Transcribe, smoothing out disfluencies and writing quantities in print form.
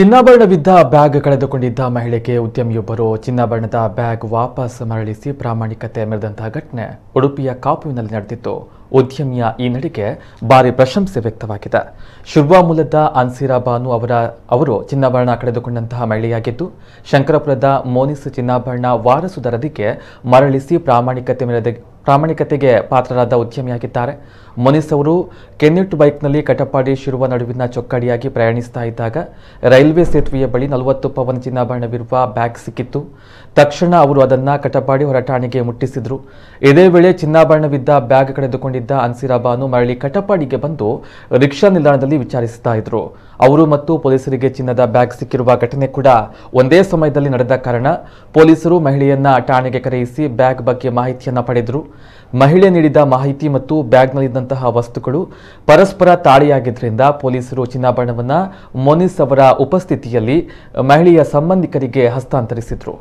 ಚಿನ್ನಾಭರಣವಿದ್ದ bag ಕಳೆದುಕೊಂಡಿದ್ದ ಮಹಿಳೆಗೆ ಉದ್ಯಮಿಯೊಬ್ಬರು ಚಿನ್ನಾಭರಣದ bag ವಾಪಸ್ ಮರಳಿಸಿ ಪ್ರಾಮಾಣಿಕತೆ ಮೆರೆದಂತಹ ಘಟನೆ ಉಡುಪಿಯ ಕಾಪುವಿನಲ್ಲಿ ನಡೆದಿತ್ತು. ಉದ್ಯಮಿಯ ಈ ನಡೆಗೆ ಭಾರಿ ಪ್ರಶಂಸೆ ವ್ಯಕ್ತವಾಗಿದೆ. ಶಿರ್ವಾ ಮೂಲದ ಅನ್ಸಿರಾ ಬಾನು ಅವರು ಚಿನ್ನಾಭರಣ ಕಳೆದುಕೊಂಡಂತಹ ಮಹಿಳೆಯಾಗಿದ್ದು, ಶಂಕರಪುರದ ಮೋನಿಸ್ ಚಿನ್ನಾಭರಣ ವಾರಸುದಾರರಿಗೆ ಮರಳಿಸಿ ಪ್ರಾಮಾಣಿಕತೆಗೆ ಪಾತ್ರರಾದ ಉದ್ಯಮಿಯಾಗಿದ್ದಾರೆ. ಮೋನಿಸ್ ಅವರು ಕೆನ್ನೆಟ್ ಬೈಕ್ನಲ್ಲಿ ಕಟಪಾಡಿ ಶಿರುವ ನಡುವಿನ ಚೊಕ್ಕಾಡಿಯಾಗಿ ಪ್ರಯಾಣಿಸ್ತಾ ಇದ್ದಾಗ ರೈಲ್ವೆ ಸೇತುವೆಯ ಬಳಿ 40 ಪವನ್ ಚಿನ್ನಾಭರಣವಿರುವ ಬ್ಯಾಗ್ ಸಿಕ್ಕಿತ್ತು. ತಕ್ಷಣ ಅವರು ಅದನ್ನು ಕಟಪಾಡಿ ಹೊರಠಾಣೆಗೆ ಮುಟ್ಟಿಸಿದ್ರು. ಇದೇ ವೇಳೆ ಚಿನ್ನಾಭರಣವಿದ್ದ ಬ್ಯಾಗ್ ಕಳೆದುಕೊಂಡಿದ್ದ ಅನ್ಸಿರಾ ಬಾನು ಮರಳಿ ಕಟಪಾಡಿಗೆ ಬಂದು ರಿಕ್ಷಾ ನಿಲ್ದಾಣದಲ್ಲಿ ವಿಚಾರಿಸ್ತಾ ಇದ್ರು. ಅವರು ಮತ್ತು ಪೊಲೀಸರಿಗೆ ಚಿನ್ನದ ಬ್ಯಾಗ್ ಸಿಕ್ಕಿರುವ ಘಟನೆ ಕೂಡ ಒಂದೇ ಸಮಯದಲ್ಲಿ ನಡೆದ ಕಾರಣ ಪೊಲೀಸರು ಮಹಿಳೆಯನ್ನ ಠಾಣೆಗೆ ಕರೆಯಿಸಿ ಬ್ಯಾಗ್ ಬಗ್ಗೆ ಮಾಹಿತಿಯನ್ನ ಪಡೆದರು. ಮಹಿಳೆ ನೀಡಿದ ಮಾಹಿತಿ ಮತ್ತು ಬ್ಯಾಗ್ನಲ್ಲಿದ್ದಂತಹ ವಸ್ತುಗಳು ಪರಸ್ಪರ ತಾಳೆಯಾಗಿದ್ದರಿಂದ ಪೊಲೀಸರು ಚಿನ್ನಾಭರಣವನ್ನು ಮೋನಿಸ್ ಅವರ ಉಪಸ್ಥಿತಿಯಲ್ಲಿ ಮಹಿಳೆಯ ಸಂಬಂಧಿಕರಿಗೆ ಹಸ್ತಾಂತರಿಸಿದರು.